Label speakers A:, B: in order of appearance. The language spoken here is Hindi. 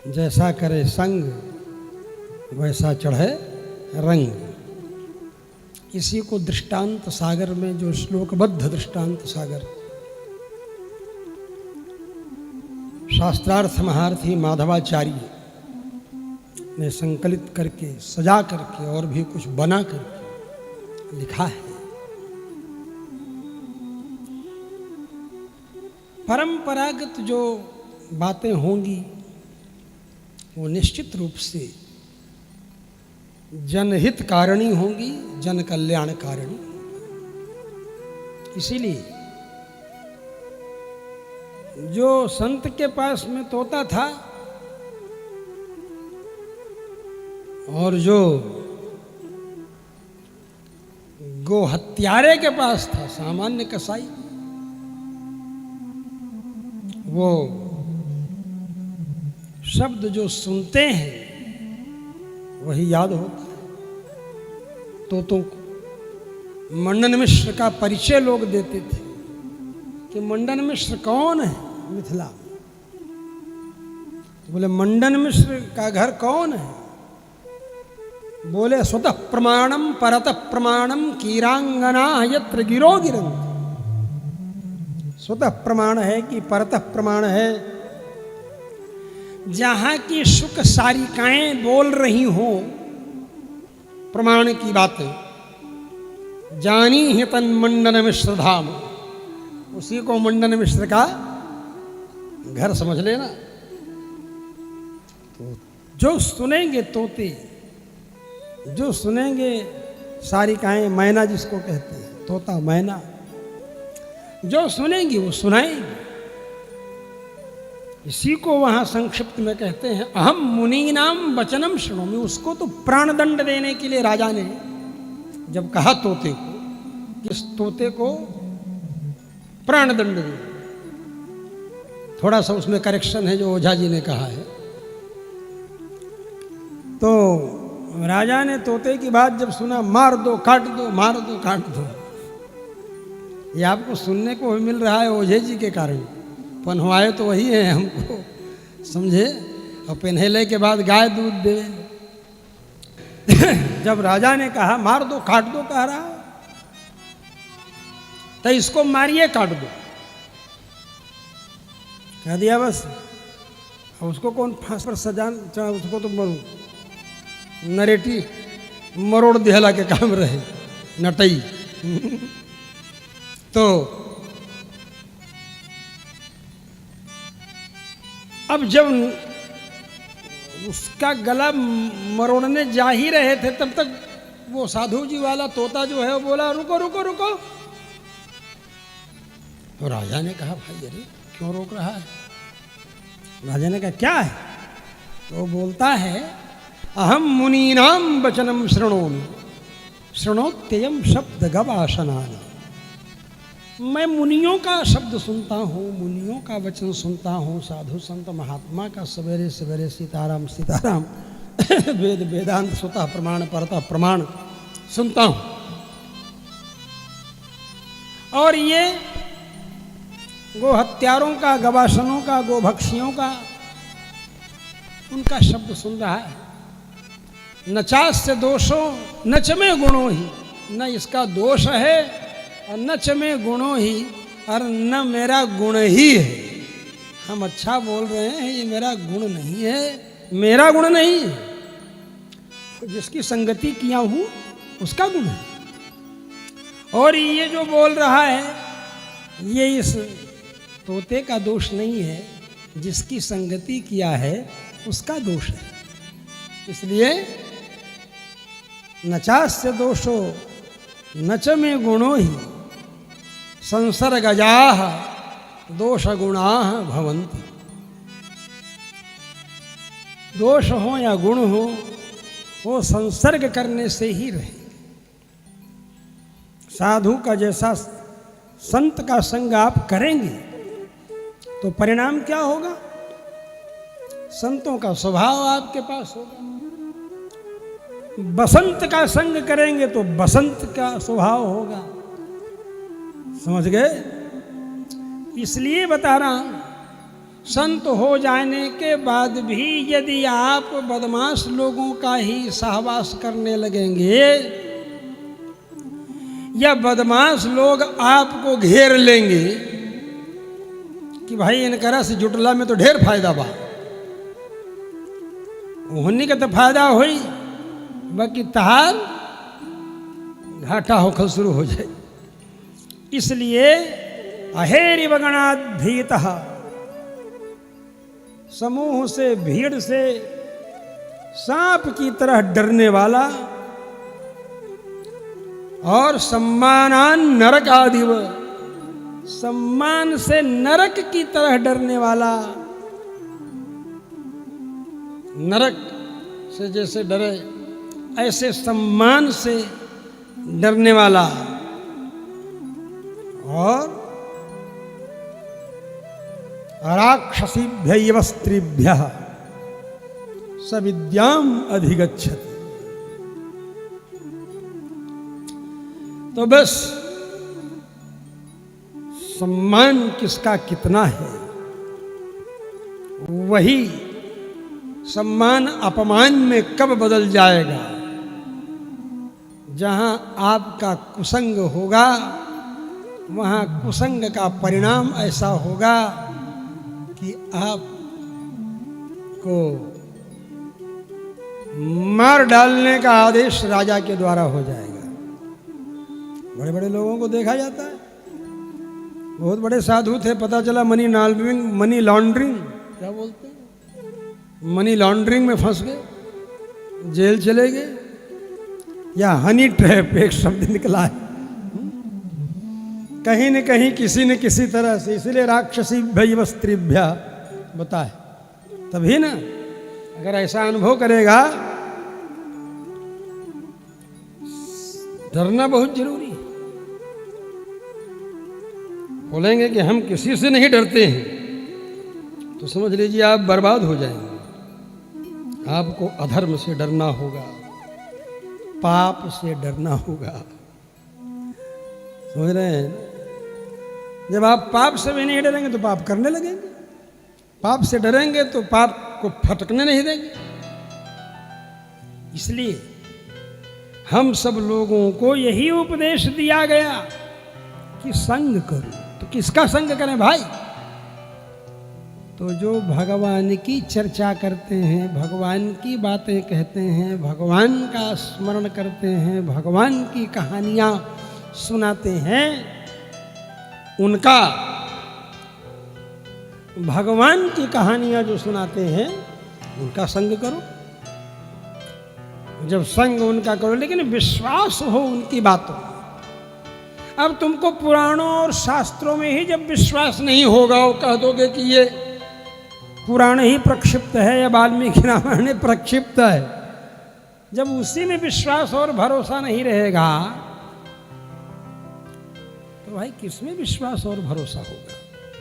A: जैसा करे संग वैसा चढ़े रंग। इसी को दृष्टांत सागर में जो श्लोकबद्ध दृष्टांत सागर शास्त्रार्थ महारथी माधवाचार्य ने संकलित करके सजा करके और भी कुछ बना करके लिखा है। परंपरागत जो बातें होंगी वो निश्चित रूप से जनहित कारणी होंगी, जन कल्याण कारणी। इसीलिए जो संत के पास में तोता था और जो गो हत्यारे के पास था सामान्य कसाई, वो शब्द जो सुनते हैं वही याद होता है। तोतों को मंडन मिश्र का परिचय लोग देते थे कि मंडन मिश्र कौन है मिथिला में। तो बोले मंडन मिश्र का घर कौन है? बोले स्वतः प्रमाणम परतः प्रमाणम कीरांगना यत्र गिरो गिरंत। स्वतः प्रमाण है कि परतः प्रमाण है, जहां की शुक सारिकाएं बोल रही हो प्रमाण की बातें, जानी है तन मंडन मिश्र धाम, उसी को मंडन मिश्र का घर समझ लेना। तो जो सुनेंगे तोते, जो सुनेंगे सारिकाएं, मैना जिसको कहते हैं, तोता मैना, जो सुनेंगी वो सुनाएंगे। इसी को वहां संक्षिप्त में कहते हैं अहम मुनीनाम वचनम शृणोमि। उसको तो प्राणदंड देने के लिए राजा ने जब कहा तोते को, इस तोते को प्राणदंड दे, थोड़ा सा उसमें करेक्शन है जो ओझा जी ने कहा है। तो राजा ने तोते की बात जब सुना, मार दो काट दो, मार दो काट दो। ये आपको सुनने को मिल रहा है ओझे जी के कारण, पन्हवाए तो वही है हमको, समझे। और पहनले के बाद गाय दूध दे। जब राजा ने कहा मार दो काट दो कह रहा है, तो इसको मारिए काट दो कह दिया बस। अब उसको कौन फांस पर सजा, उसको तो नरेटी मरोड़ दिहला के काम रहे नटई। तो अब जब उसका गला मरोड़ने जा ही रहे थे, तब तक वो साधु जी वाला तोता जो है वो बोला रुको रुको रुको। तो राजा ने कहा भाई अरे क्यों रोक रहा है? राजा ने कहा क्या है? तो बोलता है अहम मुनीनाम वचनम शृणोमि शृणोत्ययम शब्द गवासनाना। मैं मुनियों का शब्द सुनता हूँ, मुनियों का वचन सुनता हूँ, साधु संत महात्मा का सवेरे सवेरे सीताराम सीताराम वेद वेदांत स्वतः प्रमाण परतः प्रमाण सुनता हूँ। और ये गो हत्यारों का, गवासनों का, गोभक्षियों का, उनका शब्द सुन रहा है। नचास्य दोषो नच में गुणों ही, न इसका दोष है और नच में गुणों ही, और न मेरा गुण ही है। हम अच्छा बोल रहे हैं, ये मेरा गुण नहीं है, मेरा गुण नहीं है। जिसकी संगति किया हूं उसका गुण है। और ये जो बोल रहा है ये इस तोते का दोष नहीं है, जिसकी संगति किया है उसका दोष है। इसलिए नचास्य दोषो नच में गुणो ही संसर्गजाः दोष गुणाः भवन्ति। दोष हो या गुण हो वो संसर्ग करने से ही रहे। साधु का जैसा संत का संग आप करेंगे तो परिणाम क्या होगा? संतों का स्वभाव आपके पास होगा। बसंत का संग करेंगे तो बसंत का स्वभाव होगा। समझ गए? इसलिए बता रहा हूं संत हो जाने के बाद भी यदि आप बदमाश लोगों का ही सहवास करने लगेंगे या बदमाश लोग आपको घेर लेंगे कि भाई इनकरा से जुटला में तो ढेर फायदा बा, उन्हीं का तो फायदा हुई, बाकी तहार घाटा होकर शुरू हो जाए। इसलिए अहेरि वगणाद भीतः, समूह से भीड़ से सांप की तरह डरने वाला और सम्मानान नरक आदिव, सम्मान से नरक की तरह डरने वाला, नरक से जैसे डरे ऐसे सम्मान से डरने वाला और राक्षसीभ्य स्त्रीभ्य सविद्याम अधिगच्छति। तो बस सम्मान किसका कितना है, वही सम्मान अपमान में कब बदल जाएगा। जहां आपका कुसंग होगा वहां कुसंग का परिणाम ऐसा होगा कि आप को मार डालने का आदेश राजा के द्वारा हो जाएगा। बड़े बड़े लोगों को देखा जाता है, बहुत बड़े साधु थे, पता चला मनी लॉन्ड्रिंग क्या बोलते हैं, मनी लॉन्ड्रिंग में फंस गए, जेल चले गए, या हनी ट्रैप एक शब्द निकला है कहीं न कहीं किसी न किसी तरह से। इसलिए राक्षसी भय स्त्रीभ्या बताए, तभी ना अगर ऐसा अनुभव करेगा, डरना बहुत जरूरी है। बोलेंगे कि हम किसी से नहीं डरते हैं तो समझ लीजिए आप बर्बाद हो जाएंगे। आपको अधर्म से डरना होगा, पाप से डरना होगा, समझ रहे हैं। जब आप पाप से भी नहीं डरेंगे तो पाप करने लगेंगे, पाप से डरेंगे तो पाप को फटकने नहीं देंगे। इसलिए हम सब लोगों को यही उपदेश दिया गया कि संग करो। तो किसका संग करें भाई? तो जो भगवान की चर्चा करते हैं, भगवान की बातें कहते हैं, भगवान का स्मरण करते हैं, भगवान की कहानियां सुनाते हैं, उनका, भगवान की कहानियां जो सुनाते हैं उनका संग करो। जब संग उनका करो, लेकिन विश्वास हो उनकी बातों में। अब तुमको पुराणों और शास्त्रों में ही जब विश्वास नहीं होगा, वो कह दोगे कि ये पुराण ही प्रक्षिप्त है या वाल्मीकि रामायण प्रक्षिप्त है, जब उसी में विश्वास और भरोसा नहीं रहेगा तो भाई किसमें विश्वास और भरोसा होगा?